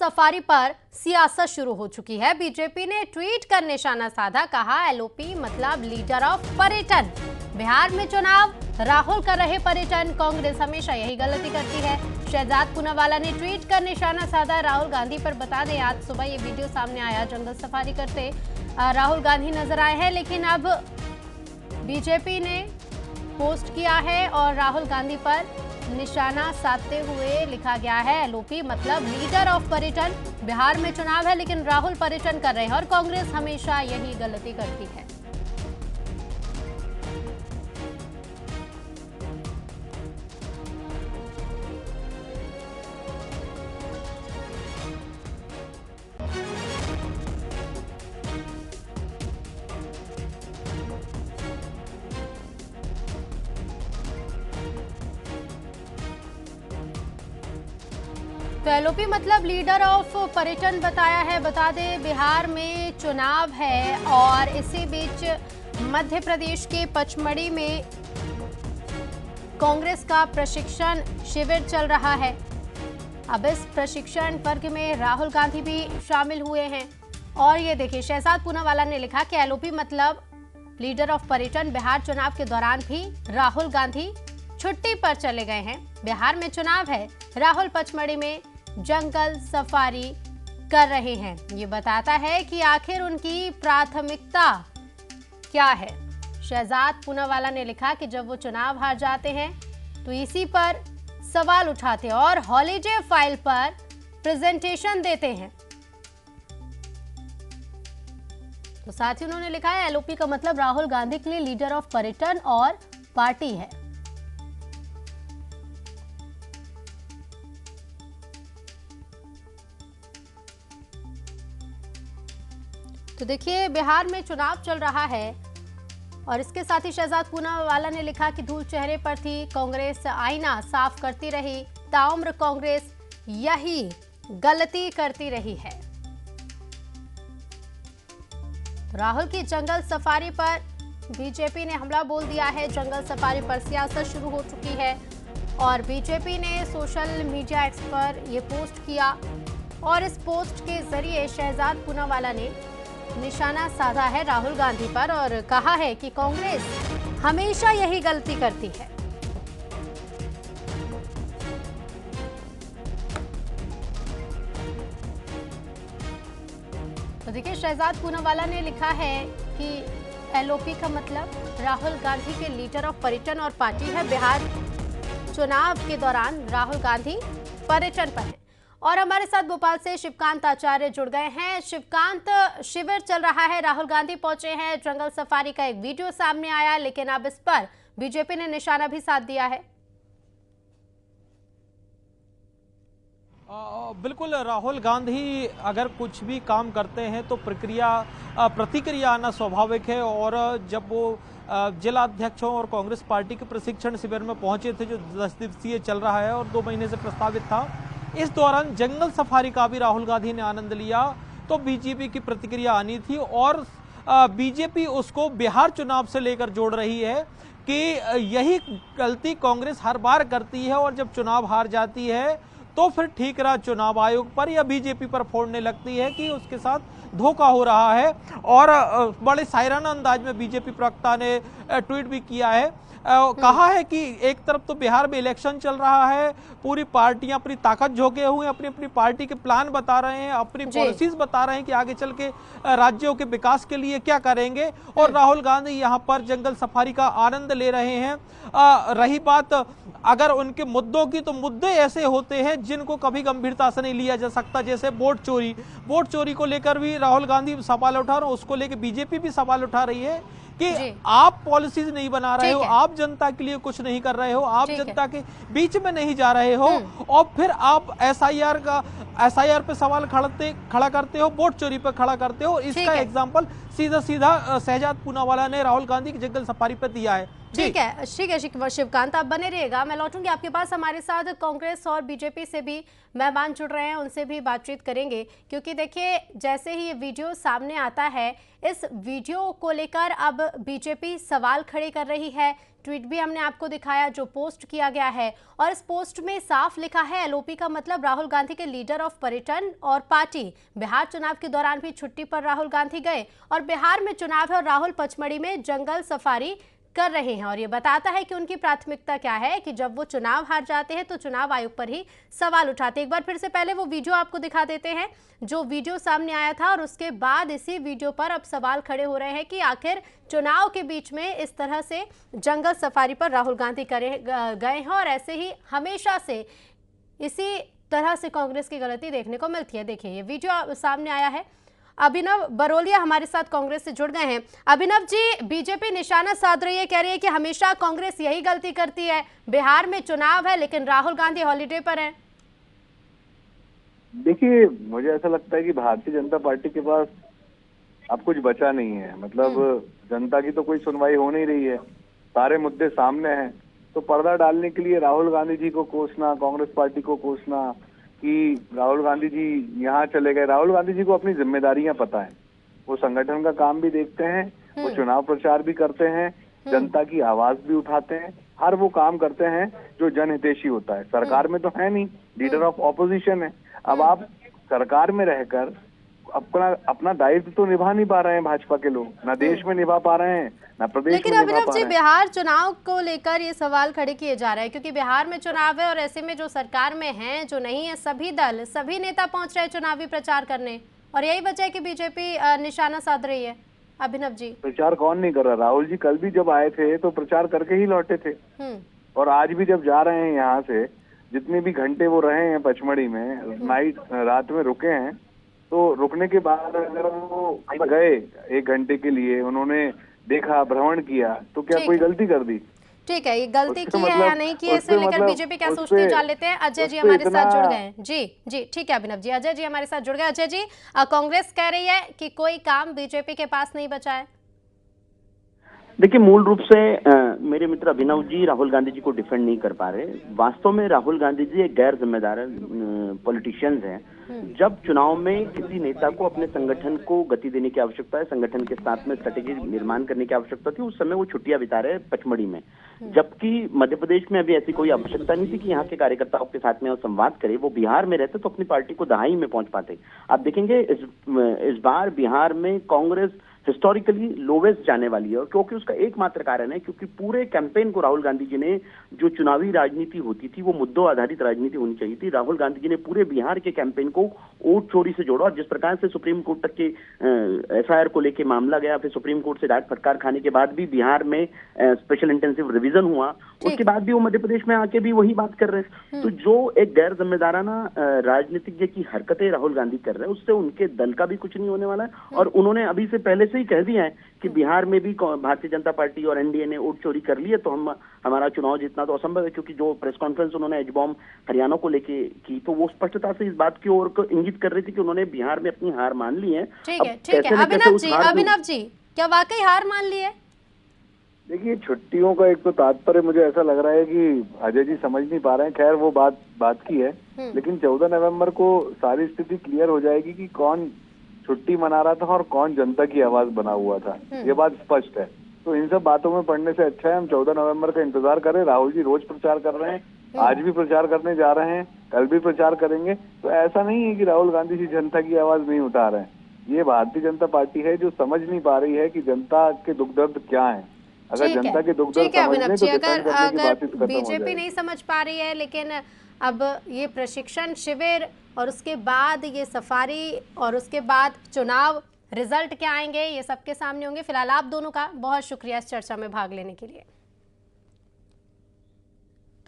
Safari पर सियासत शुरू हो चुकी है। बीजेपी ने ट्वीट कर निशाना साधा, कहा एलओपी मतलब लीडर ऑफ पर्यटन। बिहार में चुनाव, राहुल कर रहे पर्यटन, कांग्रेस हमेशा यही गलती करती है। शहजाद पूनावाला ने ट्वीट कर निशाना साधा राहुल गांधी पर। बता दें, आज सुबह ये वीडियो सामने आया, जंगल सफारी करते राहुल गांधी नजर आए हैं, लेकिन अब बीजेपी ने पोस्ट किया है और राहुल गांधी पर निशाना साधते हुए लिखा गया है एलओपी मतलब लीडर ऑफ पर्यटन। बिहार में चुनाव है लेकिन राहुल पर्यटन कर रहे हैं और कांग्रेस हमेशा यही गलती करती है। तो एलओपी मतलब लीडर ऑफ पर्यटन बताया है। बता दें, बिहार में चुनाव है और इसी बीच मध्य प्रदेश के पचमढ़ी में कांग्रेस का प्रशिक्षण शिविर चल रहा है। अब इस प्रशिक्षण वर्ग में राहुल गांधी भी शामिल हुए हैं और ये देखिए, शहजाद पूनावाला ने लिखा कि एलओपी मतलब लीडर ऑफ पर्यटन। बिहार चुनाव के दौरान भी राहुल गांधी छुट्टी पर चले गए हैं। बिहार में चुनाव है, राहुल पचमढ़ी में जंगल सफारी कर रहे हैं। ये बताता है कि आखिर उनकी प्राथमिकता क्या है। शहजाद पूनावाला ने लिखा कि जब वो चुनाव हार जाते हैं तो इसी पर सवाल उठाते हैं और हॉलीडे फाइल पर प्रेजेंटेशन देते हैं। तो साथ ही उन्होंने लिखा है एलओपी का मतलब राहुल गांधी के लिए लीडर ऑफ पर्यटन और पार्टी है। तो देखिए, बिहार में चुनाव चल रहा है और इसके साथ ही शहजाद पूनावाला ने लिखा कि धूल चेहरे पर थी, कांग्रेस आईना साफ करती रही, ताउम्र कांग्रेस यही गलती करती रही है। राहुल की जंगल सफारी पर बीजेपी ने हमला बोल दिया है। जंगल सफारी पर सियासत शुरू हो चुकी है और बीजेपी ने सोशल मीडिया एक्स पर यह पोस्ट किया और इस पोस्ट के जरिए शहजाद पूनावाला ने निशाना साधा है राहुल गांधी पर और कहा है कि कांग्रेस हमेशा यही गलती करती है। तो देखिए, शहजाद पूनावाला ने लिखा है कि एलओपी का मतलब राहुल गांधी के लीडर ऑफ पर्यटन और पार्टी है। बिहार चुनाव के दौरान राहुल गांधी पर्यटन पर है। और हमारे साथ भोपाल से शिवकांत आचार्य जुड़ गए हैं। शिवकांत, शिविर चल रहा है, राहुल गांधी पहुंचे हैं, जंगल सफारी का एक वीडियो सामने आया, लेकिन अब इस पर बीजेपी ने निशाना भी साध दिया है। बिल्कुल, राहुल गांधी अगर कुछ भी काम करते हैं तो प्रतिक्रिया आना स्वाभाविक है। और जब वो जिला अध्यक्षों और कांग्रेस पार्टी के प्रशिक्षण शिविर में पहुंचे थे, जो 10 दिवसीय चल रहा है और 2 महीने से प्रस्तावित था, इस दौरान जंगल सफारी का भी राहुल गांधी ने आनंद लिया, तो बीजेपी की प्रतिक्रिया आनी थी। और बीजेपी उसको बिहार चुनाव से लेकर जोड़ रही है कि यही गलती कांग्रेस हर बार करती है और जब चुनाव हार जाती है तो फिर ठीक रहा चुनाव आयोग पर या बीजेपी पर फोड़ने लगती है कि उसके साथ धोखा हो रहा है। और बड़े शायराना अंदाज में बीजेपी प्रवक्ता ने ट्वीट भी किया है। कहा है कि एक तरफ तो बिहार में इलेक्शन चल रहा है, पूरी पार्टियां अपनी ताकत झोंके हुए अपनी अपनी पार्टी के प्लान बता रहे हैं, अपनी पॉलिसीज बता रहे हैं कि आगे चल के राज्यों के विकास के लिए क्या करेंगे, और राहुल गांधी यहां पर जंगल सफारी का आनंद ले रहे हैं। रही बात अगर उनके मुद्दों की, तो मुद्दे ऐसे होते हैं जिनको कभी गंभीरता से नहीं लिया जा सकता, जैसे वोट चोरी को लेकर भी राहुल गांधी सवाल उठा रहे हैं, उसको लेकर बीजेपी भी सवाल उठा रही है कि आप पॉलिसीज नहीं बना रहे हो, आप जनता के लिए कुछ नहीं कर रहे हो, आप जनता के बीच में नहीं जा रहे हो, और फिर आप एसआईआर पे सवाल खड़ा करते हो, वोट चोरी पे खड़ा करते हो। इसका एग्जांपल सीधा शहजाद पूनावाला ने राहुल गांधी की जंगल सफारी पे दिया है। ठीक है शिवकांत, आप बने रहिएगा, मैं लौटूंगी आपके पास। हमारे साथ कांग्रेस और बीजेपी से भी मेहमान जुड़ रहे हैं, उनसे भी बातचीत करेंगे, क्योंकि देखिए जैसे ही ये वीडियो सामने आता है, इस वीडियो को लेकर अब बीजेपी सवाल खड़े कर रही है। ट्वीट भी हमने आपको दिखाया जो पोस्ट किया गया है, और इस पोस्ट में साफ लिखा है एलओपी का मतलब राहुल गांधी के लीडर ऑफ पर्यटन और पार्टी। बिहार चुनाव के दौरान भी छुट्टी पर राहुल गांधी गए, और बिहार में चुनाव है और राहुल पचमढ़ी में जंगल सफारी कर रहे हैं। और ये बताता है कि उनकी प्राथमिकता क्या है, कि जब वो चुनाव हार जाते हैं तो चुनाव आयोग पर ही सवाल उठाते हैं। एक बार फिर से पहले वो वीडियो आपको दिखा देते हैं जो वीडियो सामने आया था, और उसके बाद इसी वीडियो पर अब सवाल खड़े हो रहे हैं कि आखिर चुनाव के बीच में इस तरह से जंगल सफारी पर राहुल गांधी गए हैं, और ऐसे ही हमेशा से इसी तरह से कांग्रेस की गलती देखने को मिलती है। देखिए ये वीडियो सामने आया है। अभिनव बरोलिया हमारे साथ कांग्रेस से जुड़ गए हैं। अभिनव जी, बीजेपी निशाना साध रही है, कह रही है कि हमेशा कांग्रेस यही गलती करती है, बिहार में चुनाव है लेकिन राहुल गांधी हॉलीडे पर हैं। देखिए, मुझे ऐसा लगता है कि भारतीय जनता पार्टी के पास अब कुछ बचा नहीं है। मतलब जनता की तो कोई सुनवाई हो नहीं रही है, सारे मुद्दे सामने हैं, तो पर्दा डालने के लिए राहुल गांधी जी को कोसना, कांग्रेस पार्टी को कोसना कि राहुल गांधी जी यहाँ चले गए। राहुल गांधी जी को अपनी जिम्मेदारियां पता है, वो संगठन का काम भी देखते हैं, वो चुनाव प्रचार भी करते हैं, जनता की आवाज भी उठाते हैं, हर वो काम करते हैं जो जनहितैषी होता है। सरकार में तो है नहीं, लीडर ऑफ ऑपोजिशन है। अब आप सरकार में रहकर अपना दायित्व तो निभा नहीं पा रहे हैं भाजपा के लोग, ना देश में निभा पा रहे हैं, ना प्रदेश में निभा पा रहे हैं। लेकिन अभिनव जी, बिहार चुनाव को लेकर ये सवाल खड़े किए जा रहे हैं, क्योंकि बिहार में चुनाव है और ऐसे में जो सरकार में हैं, जो नहीं है, सभी दल, सभी नेता पहुंच रहे हैं चुनावी प्रचार करने, और यही वजह है कि बीजेपी निशाना साध रही है। अभिनव जी, प्रचार कौन नहीं कर रहा? राहुल जी कल भी जब आए थे तो प्रचार करके ही लौटे थे, और आज भी जब जा रहे हैं यहाँ से, जितने भी घंटे वो रहे हैं पचमढ़ी में, रात में रुके हैं, तो रुकने के बाद अगर वो गए 1 घंटे के लिए, उन्होंने देखा, भ्रमण किया, तो क्या कोई गलती कर दी? ठीक है, ये गलती की है या नहीं की है, इसे लेकर बीजेपी क्या सोचती है जान लेते हैं। अजय जी हमारे साथ जुड़ गए हैं। जी ठीक है अभिनव जी, अजय जी हमारे साथ जुड़ गए। अजय जी, कांग्रेस कह रही है कि कोई काम बीजेपी के पास नहीं बचा है। देखिए, मूल रूप से मेरे मित्र अभिनव जी राहुल गांधी जी को डिफेंड नहीं कर पा रहे। वास्तव में राहुल गांधी जी एक गैर जिम्मेदार पॉलिटिशियंस हैं। जब चुनाव में किसी नेता को अपने संगठन को गति देने की आवश्यकता है, संगठन के साथ में स्ट्रेटेजी निर्माण करने की आवश्यकता थी, उस समय वो छुट्टियां बिता रहे पचमढ़ी में, जबकि मध्य प्रदेश में अभी ऐसी कोई आवश्यकता नहीं थी कि यहाँ के कार्यकर्ताओं के साथ में वो संवाद करे। वो बिहार में रहते तो अपनी पार्टी को दहाई में पहुंच पाते। आप देखेंगे इस बार बिहार में कांग्रेस हिस्टोरिकली लोवेस्ट जाने वाली है, क्योंकि उसका एकमात्र कारण है क्योंकि पूरे कैंपेन को राहुल गांधी जी ने, जो चुनावी राजनीति होती थी वो मुद्दों आधारित राजनीति होनी चाहिए थी, राहुल गांधी जी ने पूरे बिहार के कैंपेन को वोट चोरी से जोड़ा। और जिस प्रकार से सुप्रीम कोर्ट तक के एफआईआर को लेकर मामला गया, फिर सुप्रीम कोर्ट से डांट फटकार खाने के बाद भी बिहार में स्पेशल इंटेंसिव रिवीजन हुआ, उसके बाद भी वो मध्य प्रदेश में आके भी वही बात कर रहे हैं। तो जो एक गैर जिम्मेदाराना राजनीतिज्ञ की हरकतें राहुल गांधी कर रहे हैं, उससे उनके दल का भी कुछ नहीं होने वाला है। और उन्होंने अभी से पहले से ही कह दिया है कि बिहार में भी भारतीय जनता पार्टी और एनडीए ने वोट चोरी कर ली है, तो हमारा चुनाव जीतना तो असंभव है। क्योंकि जो प्रेस कॉन्फ्रेंस उन्होंने एजबॉम हरियाणा को लेके की, तो वो स्पष्टता से इस बात की ओर इंगित कर रही थी कि उन्होंने बिहार में अपनी हार मान ली है। ठीक है अभिनव जी, क्या वाकई हार मान ली है? देखिए, छुट्टियों का एक तो तात्पर्य मुझे ऐसा लग रहा है कि अजय जी समझ नहीं पा रहे हैं। खैर वो बात की है, लेकिन 14 नवंबर को सारी स्थिति क्लियर हो जाएगी कि कौन छुट्टी मना रहा था और कौन जनता की आवाज बना हुआ था। ये बात स्पष्ट है। तो इन सब बातों में पढ़ने से अच्छा है हम 14 नवंबर का इंतजार करें। राहुल जी रोज प्रचार कर रहे हैं, आज भी प्रचार करने जा रहे हैं, कल भी प्रचार करेंगे। तो ऐसा नहीं है कि राहुल गांधी जी जनता की आवाज नहीं उठा रहे हैं। ये भारतीय जनता पार्टी है जो समझ नहीं पा रही है कि जनता के दुख दर्द क्या है। अगर जनता के दुख दर्द समझने तो अगर बीजेपी नहीं समझ पा रही है, लेकिन अब ये प्रशिक्षण शिविर और उसके बाद ये सफारी और उसके बाद चुनाव रिजल्ट क्या आएंगे, ये सबके सामने होंगे। फिलहाल आप दोनों का बहुत शुक्रिया इस चर्चा में भाग लेने के लिए।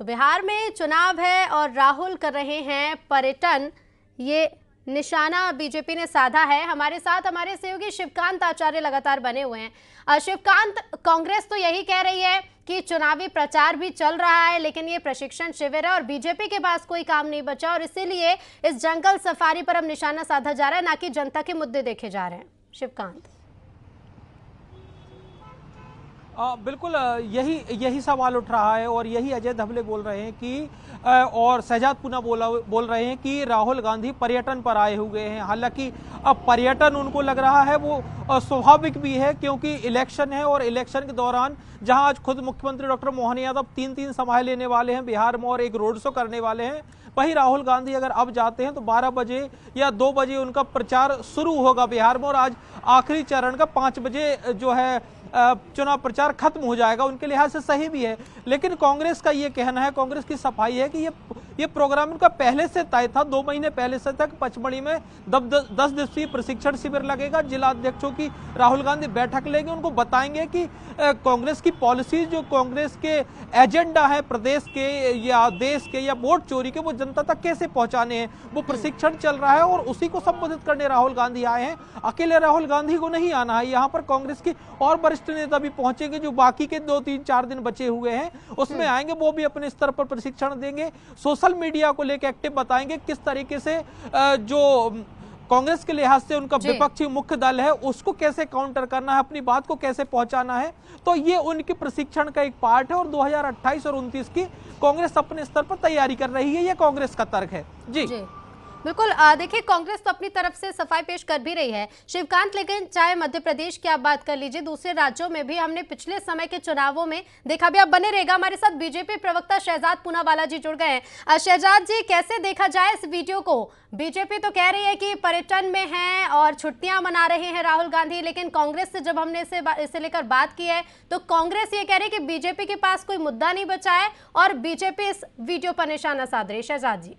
तो बिहार में चुनाव है और राहुल कर रहे हैं पर्यटन, ये निशाना बीजेपी ने साधा है। हमारे साथ हमारे सहयोगी शिवकांत आचार्य लगातार बने हुए हैं। शिवकांत, कांग्रेस तो यही कह रही है कि चुनावी प्रचार भी चल रहा है, लेकिन ये प्रशिक्षण शिविर है और बीजेपी के पास कोई काम नहीं बचा, और इसीलिए इस जंगल सफारी पर अब निशाना साधा जा रहा है, ना कि जनता के मुद्दे देखे जा रहे हैं। शिवकांत, बिल्कुल यही सवाल उठ रहा है और यही अजय धवले बोल रहे हैं कि और शहजाद पूना बोल रहे हैं कि राहुल गांधी पर्यटन पर आए हुए हैं। हालांकि अब पर्यटन उनको लग रहा है वो स्वाभाविक भी है, क्योंकि इलेक्शन है और इलेक्शन के दौरान जहां आज खुद मुख्यमंत्री डॉक्टर मोहन यादव 3 सभाएं लेने वाले हैं बिहार में और एक रोड शो करने वाले हैं, वहीं राहुल गांधी अगर अब जाते हैं तो 12 बजे या 2 बजे उनका प्रचार शुरू होगा बिहार में और आज आखिरी चरण का 5 बजे जो है चुनाव प्रचार खत्म हो जाएगा। उनके लिहाज से सही भी है, लेकिन कांग्रेस का ये कहना है, कांग्रेस की सफाई है कि ये प्रोग्राम उनका पहले से तय था। 2 महीने पहले से तक पचमढ़ी में 10 दिवसीय प्रशिक्षण शिविर लगेगा। जिला अध्यक्षों की राहुल गांधी बैठक लेंगे, उनको बताएंगे कि कांग्रेस की पॉलिसी, जो कांग्रेस के एजेंडा है प्रदेश के या देश के या वोट चोरी के, वो जनता तक कैसे पहुंचाने हैं, वो प्रशिक्षण चल रहा है और उसी को संबोधित करने राहुल गांधी आए हैं। अकेले राहुल गांधी को नहीं आना है, यहाँ पर कांग्रेस की और वरिष्ठ नेता भी पहुंचेंगे, जो बाकी के 2-3-4 दिन बचे हुए हैं उसमें आएंगे, वो भी अपने स्तर पर प्रशिक्षण देंगे। सोशल मीडिया को लेकर एक्टिव बताएंगे किस तरीके से जो कांग्रेस के लिहाज से उनका विपक्षी मुख्य दल है उसको कैसे काउंटर करना है, अपनी बात को कैसे पहुंचाना है। तो ये उनके प्रशिक्षण का एक पार्ट है और 2028 और 29 की कांग्रेस अपने स्तर पर तैयारी कर रही है, ये कांग्रेस का तर्क है। जी बिल्कुल। देखिए, कांग्रेस तो अपनी तरफ से सफाई पेश कर भी रही है शिवकांत, लेकिन चाहे मध्य प्रदेश की आप बात कर लीजिए, दूसरे राज्यों में भी हमने पिछले समय के चुनावों में देखा भी। आप बने रहेगा, हमारे साथ बीजेपी प्रवक्ता शहजाद पूनावाला जी जुड़ गए हैं। शहजाद जी, कैसे देखा जाए इस वीडियो को? बीजेपी तो कह रही है कि पर्यटन में है और छुट्टियां मना रहे हैं राहुल गांधी, लेकिन कांग्रेस से जब हमने इसे लेकर बात की है तो कांग्रेस ये कह रही है कि बीजेपी के पास कोई मुद्दा नहीं बचा है और बीजेपी इस वीडियो पर निशाना साध रही है। शहजाद जी,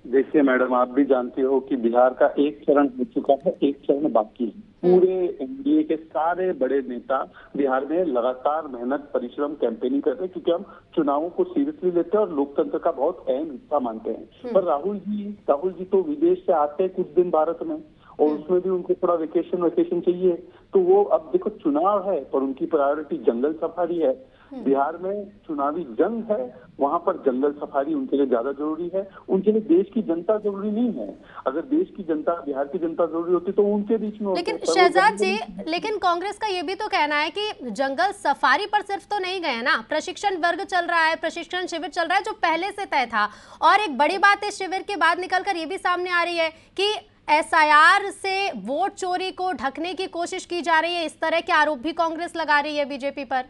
देखिए मैडम, आप भी जानते हो कि बिहार का एक चरण हो चुका है, एक चरण बाकी है। पूरे एनडीए के सारे बड़े नेता बिहार में लगातार मेहनत, परिश्रम, कैंपेनिंग करते हैं, क्योंकि हम चुनावों को सीरियसली लेते हैं और लोकतंत्र का बहुत अहम हिस्सा मानते हैं। पर राहुल जी तो विदेश से आते हैं कुछ दिन भारत में, और उसमें भी उनको थोड़ा वेकेशन चाहिए। तो वो अब देखो, चुनाव है पर उनकी प्रायोरिटी जंगल सफारी है। बिहार में चुनावी जंग है, वहां पर जंगल सफारी उनके लिए ज्यादा जरूरी है। उनके लिए देश की जनता जरूरी नहीं है। अगर देश की जनता, बिहार की जनता जरूरी होती तो उनके बीच में। लेकिन शहजाद जी, लेकिन कांग्रेस का ये भी तो कहना है कि जंगल सफारी पर सिर्फ तो नहीं गए ना, प्रशिक्षण वर्ग चल रहा है, प्रशिक्षण शिविर चल रहा है जो पहले से तय था। और एक बड़ी बात इस शिविर के बाद निकलकर ये भी सामने आ रही है कि एसआईआर से वोट चोरी को ढकने की कोशिश की जा रही है। इस तरह के आरोप भी कांग्रेस लगा रही है बीजेपी पर।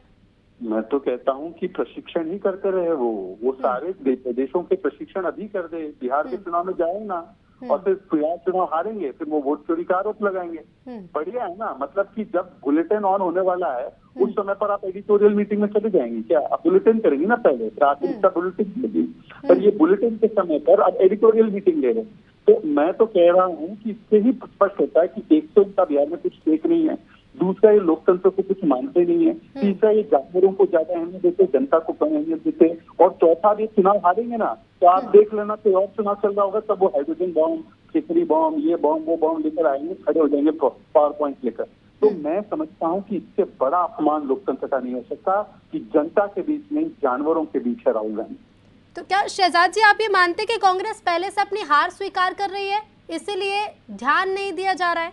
मैं तो कहता हूं कि प्रशिक्षण ही करते रहे वो सारे प्रदेशों के प्रशिक्षण अभी कर दे, बिहार के चुनाव में जाए ना, और फिर बिहार चुनाव हारेंगे फिर वो वोट चोरी का आरोप लगाएंगे। बढ़िया है ना, मतलब कि जब बुलेटिन ऑन होने वाला है उस समय पर आप एडिटोरियल मीटिंग में चले जाएंगे क्या? आप बुलेटिन करेंगे ना, पहले प्राथमिकता बुलेटिन देगी, पर ये बुलेटिन के समय पर आप एडिटोरियल मीटिंग ले रहे। तो मैं तो कह रहा हूँ कि इससे ही स्पष्ट होता है कि एक तो इनका बिहार में कुछ फेक नहीं है, दूसरा ये लोकतंत्र को कुछ मानते नहीं है, तीसरा ये जानवरों को ज्यादा अहमियत देते, जनता को कम अहमियत देते, और चौथा ये चुनाव हारेंगे ना तो आप देख लेना, कोई और चुनाव चल रहा होगा तब वो हाइड्रोजन बॉम्ब, खिचड़ी बॉम्ब, ये बॉम्ब वो बॉम्ब लेकर आएंगे, खड़े हो जाएंगे पावर पॉइंट लेकर। तो मैं समझता हूँ कि इससे बड़ा अपमान लोकतंत्र का नहीं हो सकता कि जनता के बीच नहीं, जानवरों के बीच है राहुल गांधी। तो क्या शहजाद जी, आप ये मानते कि कांग्रेस पहले से अपनी हार स्वीकार कर रही है, इसीलिए ध्यान नहीं दिया जा रहा है?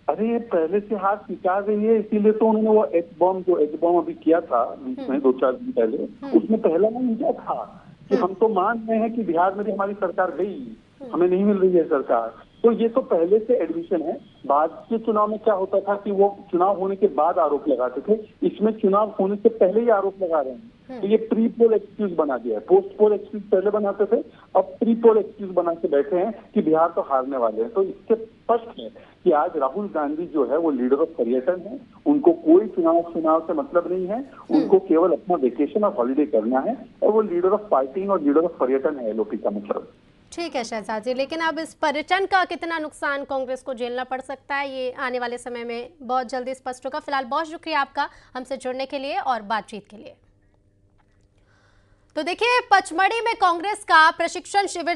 अरे ये पहले से हार स्वीकार रही है, इसीलिए तो उन्होंने वो एच बॉम्ब अभी किया था बीच में 2-4 दिन पहले, उसमें पहला नहीं किया था कि हम तो मान रहे हैं कि बिहार में भी हमारी सरकार गई, हमें नहीं मिल रही है सरकार। तो ये तो पहले से एडमिशन है। बाद के चुनाव में क्या होता था कि वो चुनाव होने के बाद आरोप लगाते थे, इसमें चुनाव होने से पहले ही आरोप लगा रहे हैं। तो ये प्री पोल एक्सक्यूज बना दिया है। पोस्ट पोल एक्सक्यूज पहले बनाते थे, अब प्री पोल एक्सक्यूज बना के बैठे हैं कि बिहार तो हारने वाले हैं। तो इससे स्पष्ट है कि आज राहुल गांधी जो है वो लीडर ऑफ पर्यटन है, उनको कोई चुनाव से मतलब नहीं है, उनको केवल अपना वेकेशन और हॉलीडे करना है, और वो लीडर ऑफ पार्टी और लीडर ऑफ पर्यटन है एलओपी का मतलब। ठीक है शहजाद जी, लेकिन अब इस पर्यटन का कितना नुकसान कांग्रेस को झेलना पड़ सकता है, ये आने वाले समय में बहुत जल्दी स्पष्ट होगा। फिलहाल बहुत शुक्रिया आपका हमसे जुड़ने के लिए और बातचीत के लिए। तो देखिए, पचमढ़ी में कांग्रेस का प्रशिक्षण शिविर